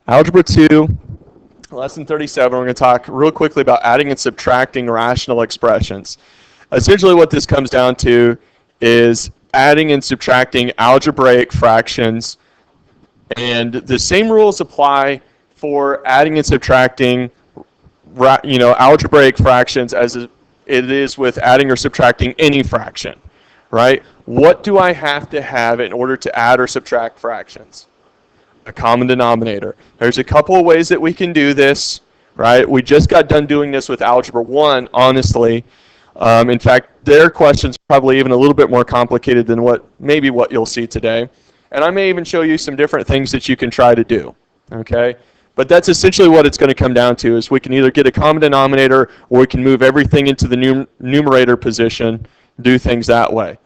Algebra 2, lesson 37, we're going to talk real quickly about adding and subtracting rational expressions. Essentially what this comes down to is adding and subtracting algebraic fractions, and the same rules apply for adding and subtracting algebraic fractions as it is with adding or subtracting any fraction, right? What do I have to have in order to add or subtract fractions? A common denominator. There's a couple of ways that we can do this, right? We just got done doing this with Algebra 1, honestly. In fact, their question's probably even a little bit more complicated than what you'll see today. And I may even show you some different things that you can try to do, okay? But that's essentially what it's going to come down to, is we can either get a common denominator or we can move everything into the numerator position, do things that way.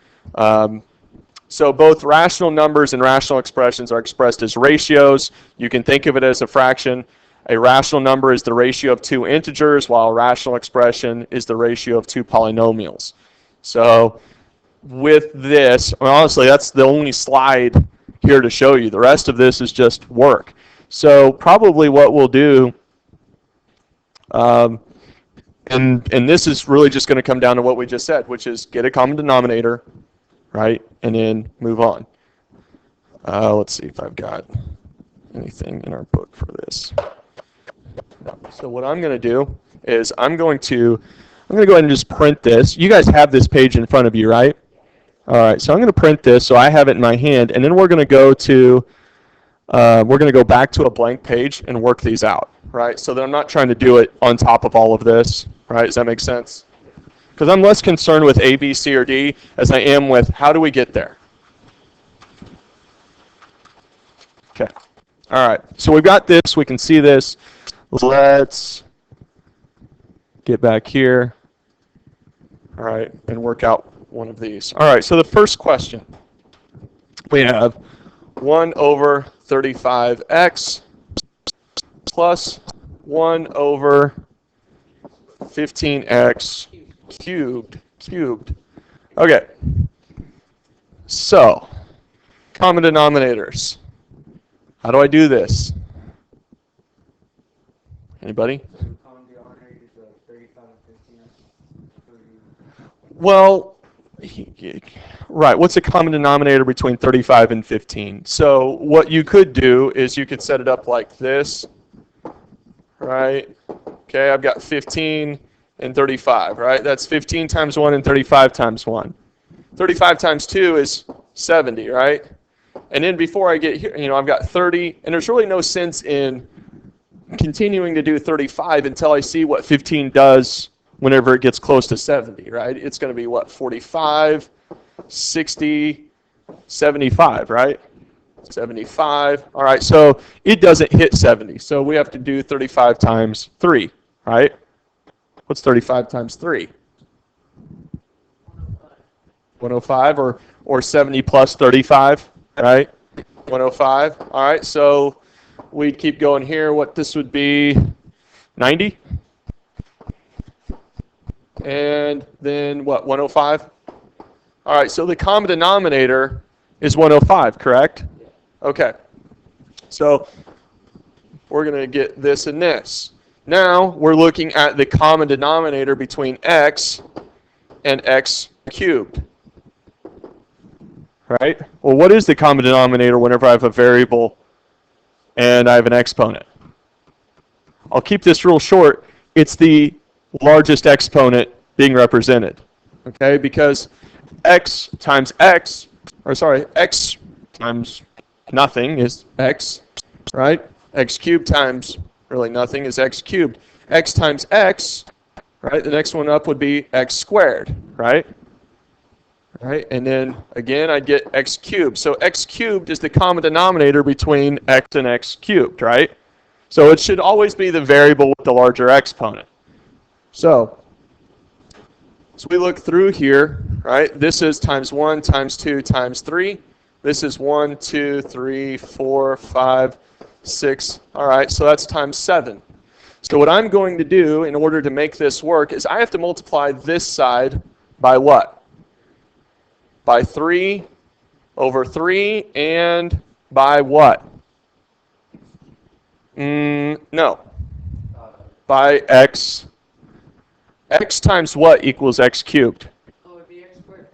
So both rational numbers and rational expressions are expressed as ratios. You can think of it as a fraction. A rational number is the ratio of two integers, while a rational expression is the ratio of two polynomials. So with this, honestly, that's the only slide here to show you. The rest of this is just work. So probably what we'll do, and this is really just going to come down to what we just said, which is get a common denominator, right, and then move on. Let's see if I've got anything in our book for this. No. So what I'm going to do is I'm going to go ahead and just print this. You guys have this page in front of you, right? All right. So I'm going to print this so I have it in my hand, and then we're going to go back to a blank page and work these out, right? So that I'm not trying to do it on top of all of this, right? Does that make sense? Because I'm less concerned with A, B, C, or D as I am with how do we get there. Okay. All right. So we've got this. We can see this. Let's get back here. All right. And work out one of these. All right. So the first question, we have 1 over 35x plus 1 over 15x cubed. Okay. So, common denominators. How do I do this? Anybody? Well, right. What's a common denominator between 35 and 15? So what you could do is you could set it up like this, right? Okay, I've got 15 and 35, right? That's 15 times 1 and 35 times 1. 35 times 2 is 70, right? And then before I get here, I've got 30, and there's really no sense in continuing to do 35 until I see what 15 does whenever it gets close to 70, right? It's going to be what, 45, 60, 75, right? 75. All right, so it doesn't hit 70. So we have to do 35 times 3, right? What's 35 times 3? 105 or 70 plus 35, right? 105. All right, so we'd keep going here. What this would be, 90? And then what, 105? All right, so the common denominator is 105, correct? Okay. So we're going to get this and this. Now we're looking at the common denominator between x and x cubed. Right? Well, what is the common denominator whenever I have a variable and I have an exponent? I'll keep this real short. It's the largest exponent being represented. Okay? Because x times x, x times nothing is x, right? X cubed times really nothing is x cubed. X times x, right? The next one up would be x squared, right? Right, and then again I'd get x cubed. So x cubed is the common denominator between x and x cubed, right? So it should always be the variable with the larger exponent. So we look through here, right? This is times 1, times 2, times 3. This is 1, 2, 3, 4, 5, 6. All right, so that's times 7. So what I'm going to do in order to make this work is I have to multiply this side by what? By 3 over 3 and by what? No. By x. X times what equals x cubed? Oh, it'd be x squared.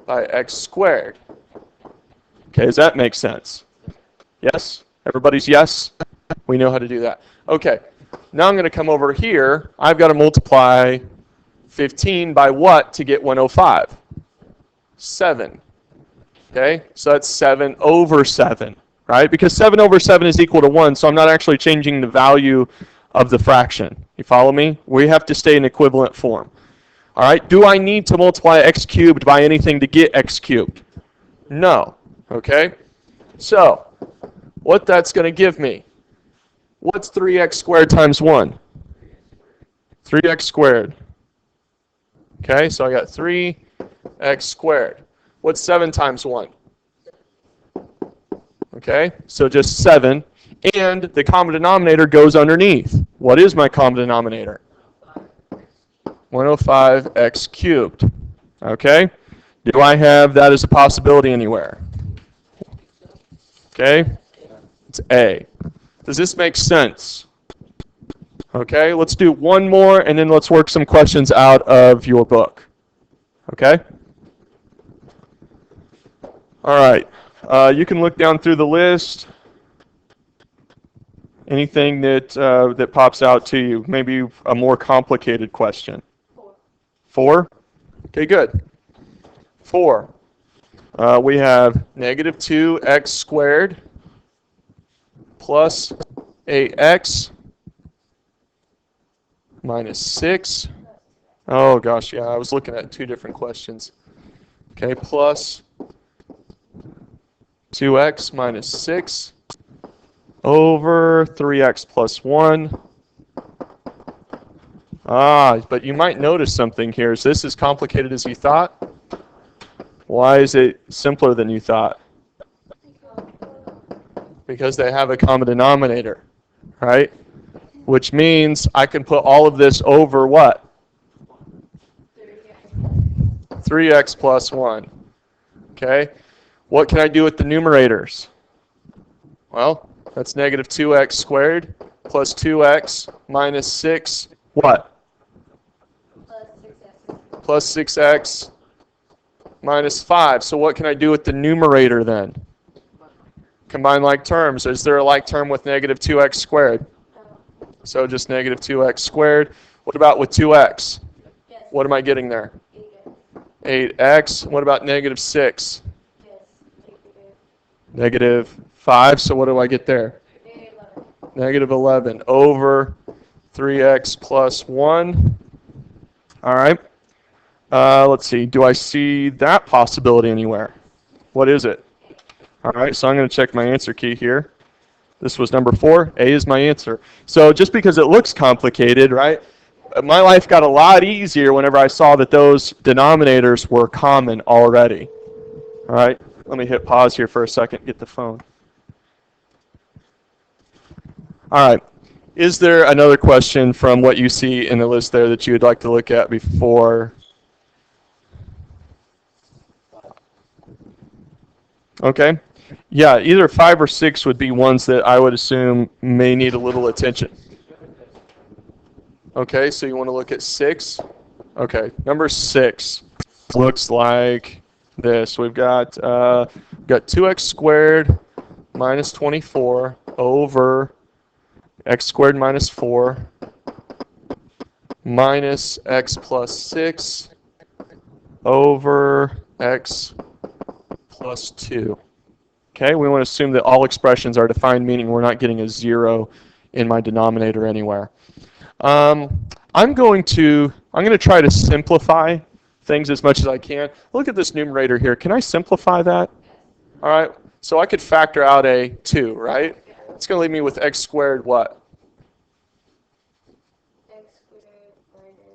By x squared. Okay, does that make sense? Yes? Everybody's yes? We know how to do that. Okay, now I'm going to come over here. I've got to multiply 15 by what to get 105? 7. Okay, so that's 7 over 7, right? Because 7 over 7 is equal to 1, so I'm not actually changing the value of the fraction. You follow me? We have to stay in equivalent form. All right, do I need to multiply x cubed by anything to get x cubed? No. Okay, so what that's going to give me? What's 3x squared times 1? 3x squared. Okay, so I got 3x squared. What's 7 times 1? Okay, so just 7. And the common denominator goes underneath. What is my common denominator? 105x cubed. Okay, do I have that as a possibility anywhere? Okay, it's A. Does this make sense? Okay, let's do one more and then let's work some questions out of your book. Okay? All right, you can look down through the list. Anything that pops out to you, maybe a more complicated question. 4? Okay, good. 4. We have negative 2x squared plus 8x minus 6. Oh gosh, yeah, I was looking at 2 different questions. Okay, plus 2x minus 6 over 3x plus 1. But you might notice something here. Is this as complicated as you thought? Why is it simpler than you thought? Because they have a common denominator, right? Which means I can put all of this over what? 3x plus 1. Okay? What can I do with the numerators? Well, that's negative 2x squared plus 2x minus 6. What? Plus 6x minus 5. So what can I do with the numerator then? Combine like terms. Is there a like term with negative 2x squared? So just negative 2x squared. What about with 2x? What am I getting there? 8x. What about negative 6? Negative 5. So what do I get there? Negative 11 over 3x plus 1. All right. Let's see. Do I see that possibility anywhere? What is it? All right. So I'm going to check my answer key here. This was number 4. A is my answer. So just because it looks complicated, right? My life got a lot easier whenever I saw that those denominators were common already. All right. Let me hit pause here for a second. Get the phone. All right. Is there another question from what you see in the list there that you would like to look at before? Okay. Yeah, either 5 or 6 would be ones that I would assume may need a little attention. Okay, so you want to look at 6? Okay, number 6 looks like this. We've got 2x squared minus 24 over x squared minus 4 minus x plus 6 over x plus 2. Okay, we want to assume that all expressions are defined, meaning we're not getting a 0 in my denominator anywhere. I'm going to try to simplify things as much as I can. Look at this numerator here. Can I simplify that? All right, so I could factor out a 2, right? It's going to leave me with x squared what? X squared minus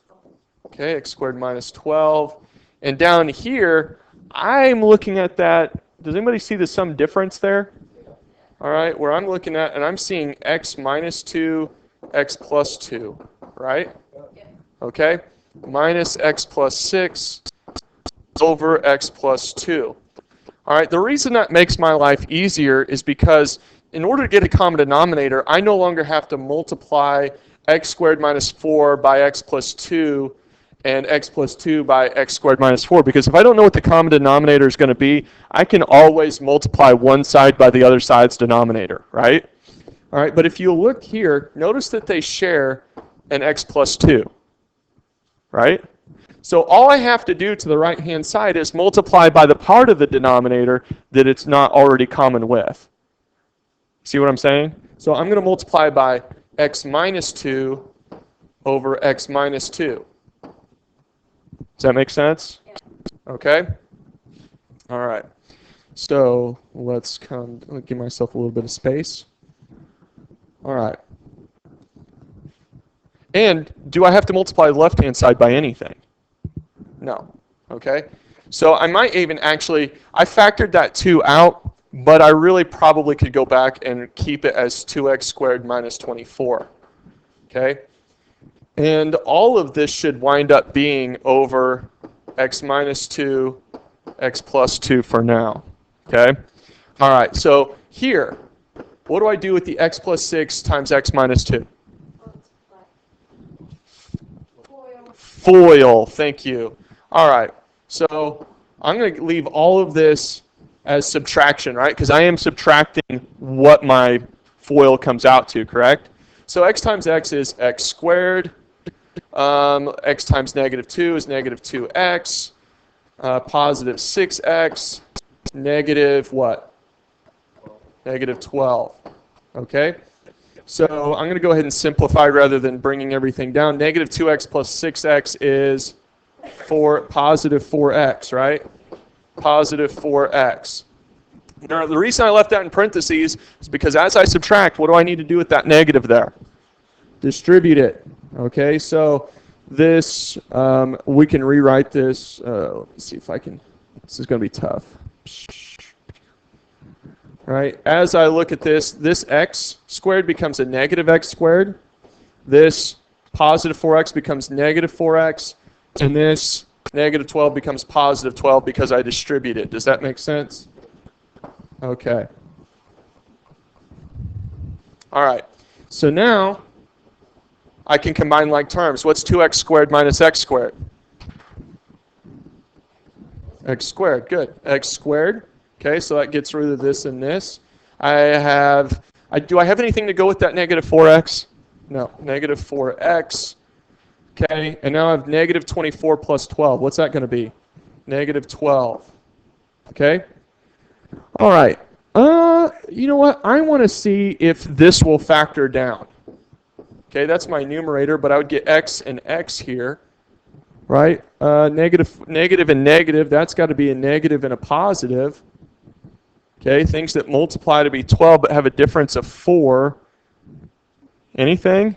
12. Okay, x squared minus 12. And down here, I'm looking at that. Does anybody see the sum difference there? All right, where I'm looking at, and I'm seeing x minus 2, x plus 2, right? Okay, minus x plus 6 over x plus 2. All right, the reason that makes my life easier is because in order to get a common denominator, I no longer have to multiply x squared minus 4 by x plus 2 and x plus 2 by x squared minus 4, because if I don't know what the common denominator is going to be, I can always multiply one side by the other side's denominator, right? All right, but if you look here, notice that they share an x plus 2, right? So all I have to do to the right-hand side is multiply by the part of the denominator that it's not already common with. See what I'm saying? So I'm going to multiply by x minus 2 over x minus 2. Does that make sense? Okay? All right. So let's give myself a little bit of space. All right. And do I have to multiply the left-hand side by anything? No. Okay? So I might even actually, I factored that 2 out, but I really probably could go back and keep it as 2x squared minus 24. Okay? And all of this should wind up being over x minus 2, x plus 2 for now. Okay? All right, so here, what do I do with the x plus 6 times x minus 2? FOIL, thank you. All right, so I'm going to leave all of this as subtraction, right? Because I am subtracting what my FOIL comes out to, correct? So x times x is x squared. X times negative 2 is negative 2x. Positive 6x. Negative what? Negative 12. Okay? So I'm going to go ahead and simplify rather than bringing everything down. Negative 2x plus 6x is positive 4x, right? Positive 4x. Now, the reason I left that in parentheses is because as I subtract, what do I need to do with that negative there? Distribute it. Okay, so this, we can rewrite this. Let me see if I can. This is going to be tough. Right, as I look at this x squared becomes a negative x squared. This positive 4x becomes negative 4x. And this negative 12 becomes positive 12 because I distribute it. Does that make sense? Okay. All right. So now I can combine like terms. What's 2x squared minus x squared? X squared. Good. X squared. Okay, so that gets rid of this and this. Do I have anything to go with that negative 4x? No. Negative 4x. Okay, and now I have negative 24 plus 12. What's that going to be? Negative 12. Okay? All right. You know what? I want to see if this will factor down. Okay, that's my numerator, but I would get x and x here, right? Negative and negative, that's got to be a negative and a positive. Okay, things that multiply to be 12 but have a difference of 4. Anything?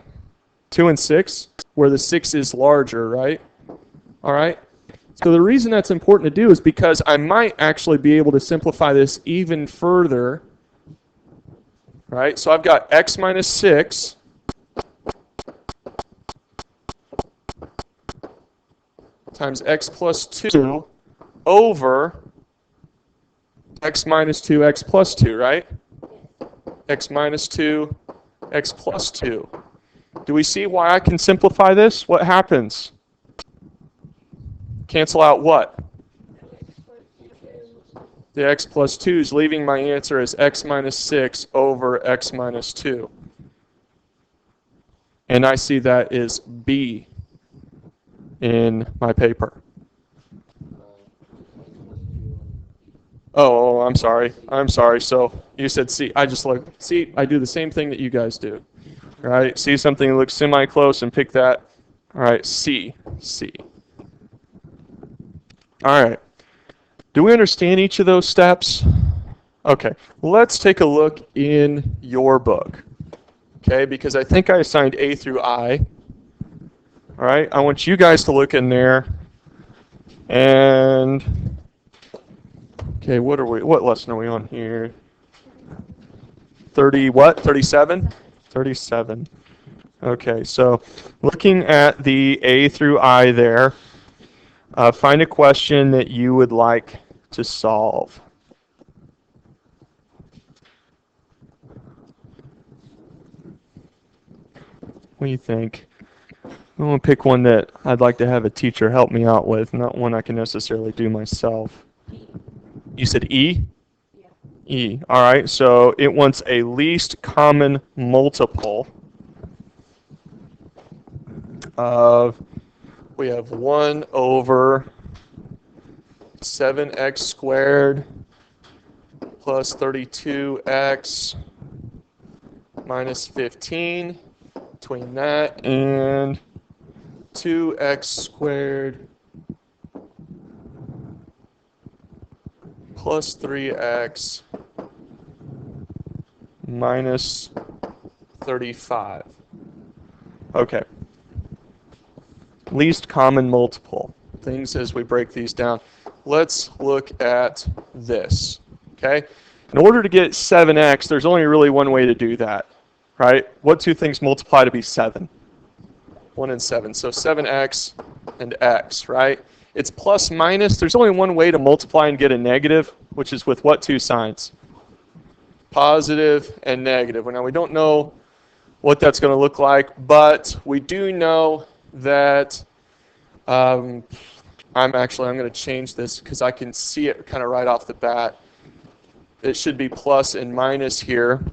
2 and 6, where the 6 is larger, right? All right. So the reason that's important to do is because I might actually be able to simplify this even further, right? So I've got x minus 6 times x plus 2 over x minus 2, x plus 2, right? X minus 2, x plus 2. Do we see why I can simplify this? What happens? Cancel out what? The x plus 2's, leaving my answer as x minus 6 over x minus 2. And I see that is B in my paper. Oh, I'm sorry. I'm sorry. So you said C. I just look. See, I do the same thing that you guys do. All right. See something that looks semi-close and pick that. All right. C. C. All right. Do we understand each of those steps? Okay. Let's take a look in your book. Okay, because I think I assigned A through I. All right. I want you guys to look in there. And okay, what lesson are we on here? 30 what? 37? 37. Okay, so looking at the A through I there, find a question that you would like to solve. What do you think? I'm going to pick one that I'd like to have a teacher help me out with, not one I can necessarily do myself. You said E? Yeah. E. All right, so it wants a least common multiple of, we have 1 over 7x squared plus 32x minus 15, between that and 2x squared plus 3x minus 35. Okay. Least common multiple. Things as we break these down. Let's look at this. Okay? In order to get 7x, there's only really one way to do that. Right? What two things multiply to be 7? 1 and 7. So 7x and x, right? It's plus minus. There's only one way to multiply and get a negative, which is with what two signs? Positive and negative. Now, we don't know what that's going to look like, but we do know that I'm going to change this because I can see it kind of right off the bat. It should be plus and minus here.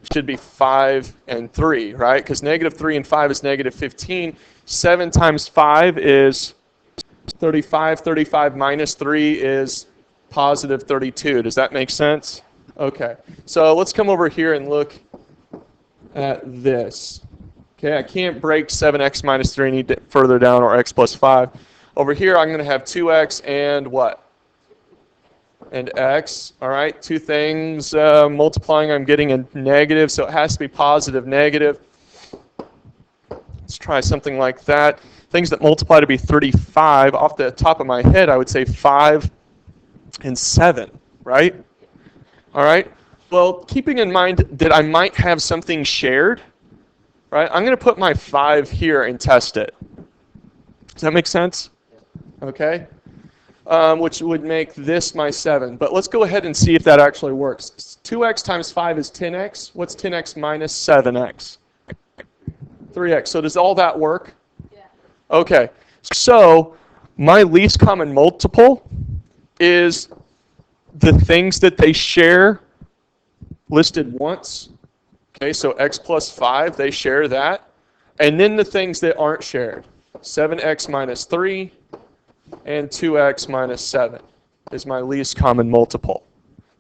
It should be 5 and 3, right? Because negative 3 and 5 is negative 15. 7 times 5 is 35. 35 minus 3 is positive 32. Does that make sense? Okay. So let's come over here and look at this. Okay, I can't break 7x minus 3 any further down, or x plus 5. Over here, I'm going to have 2x and what? And x. All right, two things multiplying. I'm getting a negative, so it has to be positive, negative. Let's try something like that. Things that multiply to be 35. Off the top of my head, I would say 5 and 7, right? All right. Well, keeping in mind that I might have something shared, right? I'm going to put my 5 here and test it. Does that make sense? Okay. Which would make this my 7. But let's go ahead and see if that actually works. 2x times 5 is 10x. What's 10x minus 7x? 3x. So does all that work? Yeah. Okay. So my least common multiple is the things that they share listed once. Okay, so x plus 5, they share that. And then the things that aren't shared. 7x minus 3 and 2x minus 7 is my least common multiple.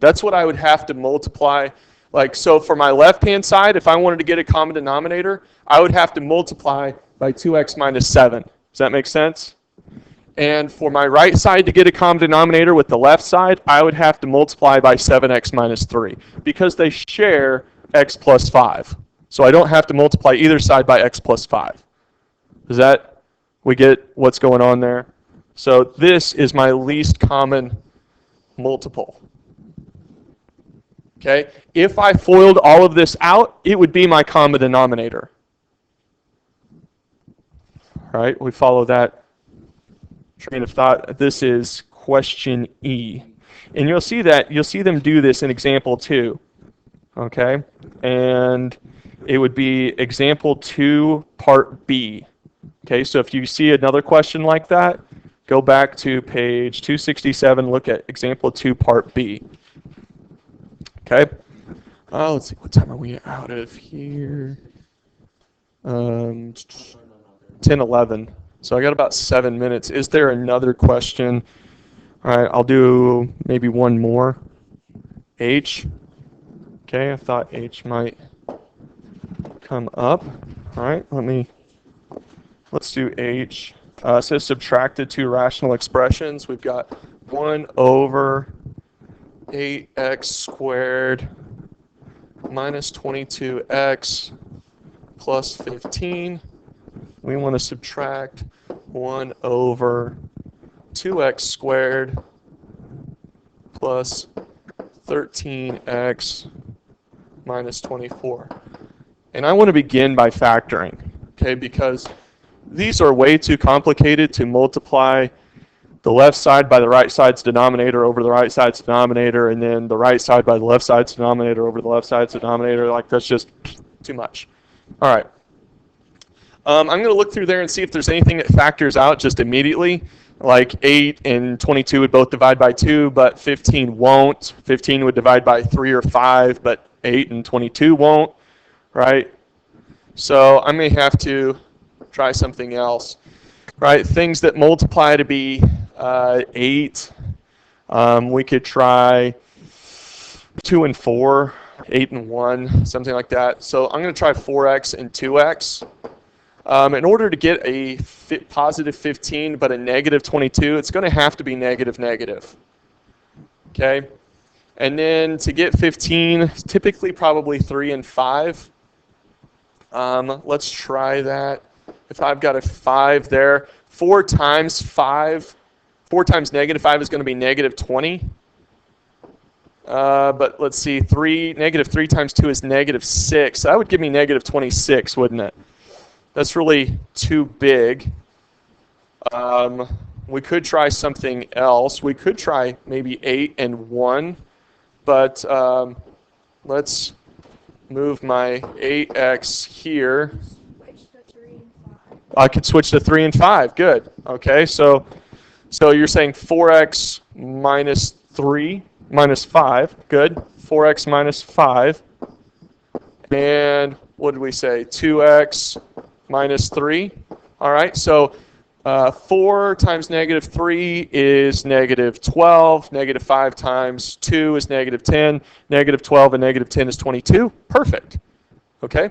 That's what I would have to multiply. Like, so for my left-hand side, if I wanted to get a common denominator, I would have to multiply by 2x minus 7. Does that make sense? And for my right side to get a common denominator with the left side, I would have to multiply by 7x minus 3 because they share x plus 5. So I don't have to multiply either side by x plus 5. Does that, we get what's going on there? So this is my least common multiple. Okay? If I FOILed all of this out, it would be my common denominator. All right, we follow that train of thought. This is question E. And you'll see them do this in example 2. Okay? And it would be example 2, part B. Okay, so if you see another question like that, go back to page 267, look at example 2, part B. Okay? Let's see, what time are we out of here? 10:11. So I got about 7 minutes. Is there another question? All right, I'll do maybe one more. H. Okay, I thought H might come up. All right, let's do H. It says subtracted two rational expressions. We've got 1 over 8x squared minus 22x plus 15. We want to subtract 1 over 2x squared plus 13x minus 24. And I want to begin by factoring, okay, because these are way too complicated to multiply the left side by the right side's denominator over the right side's denominator, and then the right side by the left side's denominator over the left side's denominator. Like, that's just too much. All right. I'm going to look through there and see if there's anything that factors out just immediately. Like 8 and 22 would both divide by 2, but 15 won't. 15 would divide by 3 or 5, but 8 and 22 won't, right? So I may have to try something else, right? Things that multiply to be 8. We could try 2 and 4, 8 and 1, something like that. So I'm going to try 4x and 2x. In order to get a positive 15 but a negative 22, it's going to have to be negative negative. Okay? And then to get 15, typically probably 3 and 5. Let's try that. If I've got a 5 there, 4 times negative 5 is going to be negative 20. But let's see, negative 3 times 2 is negative 6. That would give me negative 26, wouldn't it? That's really too big. We could try something else. We could try maybe 8 and 1, but let's move my 8x here. Switch to 3 and 5. I could switch to 3 and 5. Good. Okay, so you're saying 4x minus 3 minus 5. Good. 4x minus 5. And what did we say? 2x minus 3. All right, so 4 times negative 3 is negative 12. Negative 5 times 2 is negative 10. Negative 12 and negative 10 is 22. Perfect. Okay.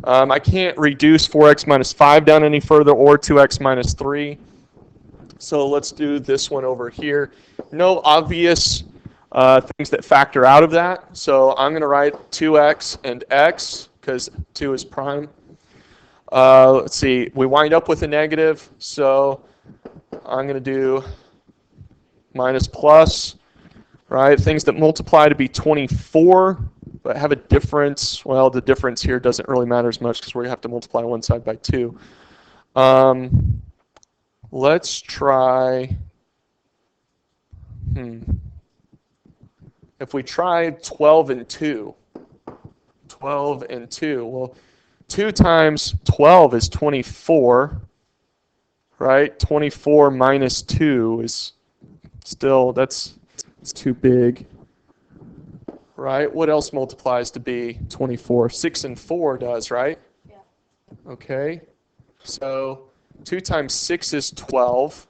I can't reduce 4x minus 5 down any further or 2x minus 3. So let's do this one over here. No obvious things that factor out of that. So I'm going to write 2x and x because 2 is prime. Let's see, we wind up with a negative, so I'm going to do minus plus, right? Things that multiply to be 24, but have a difference. Well, the difference here doesn't really matter as much because we have to multiply one side by 2. Let's try, if we try 12 and 2, 12 and 2, well, 2 times 12 is 24, right? 24 minus 2 is still, it's too big, right? What else multiplies to be 24? 6 and 4 does, right? Yeah. Okay, so 2 times 6 is 12,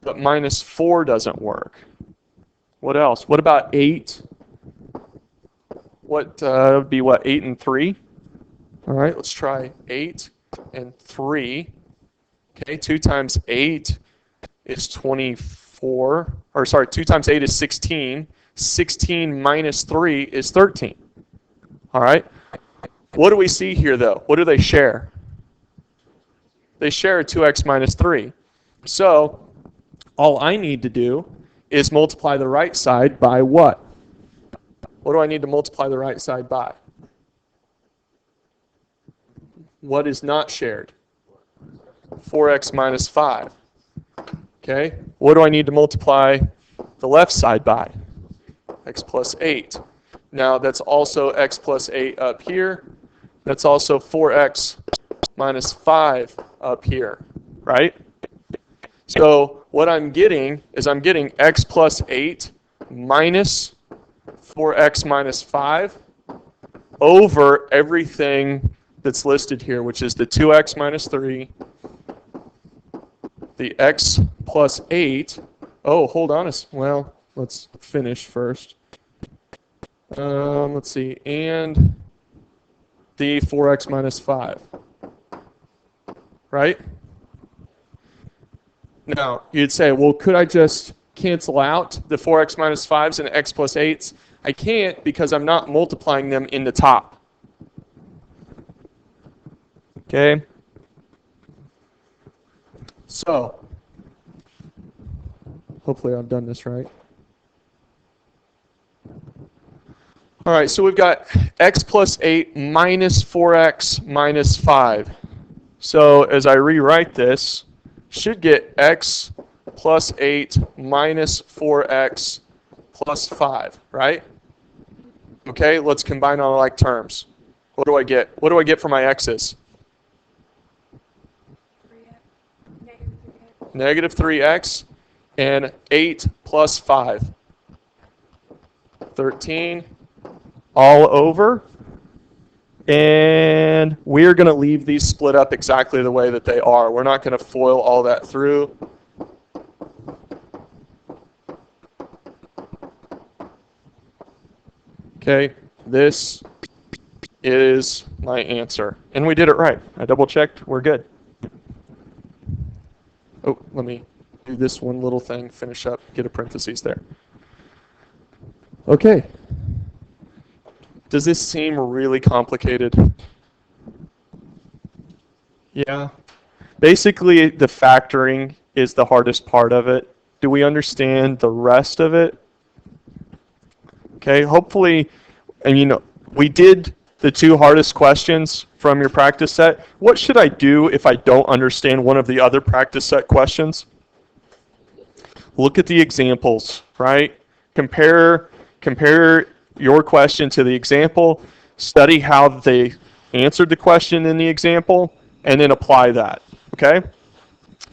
but minus 4 doesn't work. What else? What about 8? What would be what, 8 and 3? All right, let's try 8 and 3. Okay, 2 times 8 is 24. Or sorry, 2 times 8 is 16. 16 minus 3 is 13. All right. What do we see here, though? What do they share? They share 2x minus 3. So all I need to do is multiply the right side by what? What do I need to multiply the right side by? What is not shared? 4x minus 5. Okay, what do I need to multiply the left side by? X plus 8. Now that's also x plus 8 up here. That's also 4x minus 5 up here, right? So what I'm getting is I'm getting x plus 8 minus 4x minus 5 over everything that's listed here, which is the 2x minus 3, the x plus 8. Oh, hold on. Well, let's finish first. Let's see. And the 4x minus 5. Right? Now, you'd say, well, could I just cancel out the 4x minus 5s and x plus 8s? I can't because I'm not multiplying them in the top. Okay? So, hopefully I've done this right. All right, so we've got x plus 8 minus 4x minus 5. So as I rewrite this, should get x plus 8 minus 4x plus 5, right? Okay, let's combine all like terms. What do I get? What do I get for my x's? negative 3x, and 8 plus 5. 13 all over. And we're going to leave these split up exactly the way that they are. We're not going to FOIL all that through. Okay, this is my answer. And we did it right. I double checked. We're good. Oh, let me do this one little thing, finish up, get a parentheses there. Okay. Does this seem really complicated? Yeah. Basically, the factoring is the hardest part of it. Do we understand the rest of it? Okay, hopefully, and you know, we did the 2 hardest questions from your practice set. What should I do if I don't understand one of the other practice set questions? Look at the examples, right? Compare your question to the example, study how they answered the question in the example, and then apply that, okay?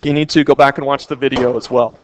You need to go back and watch the video as well.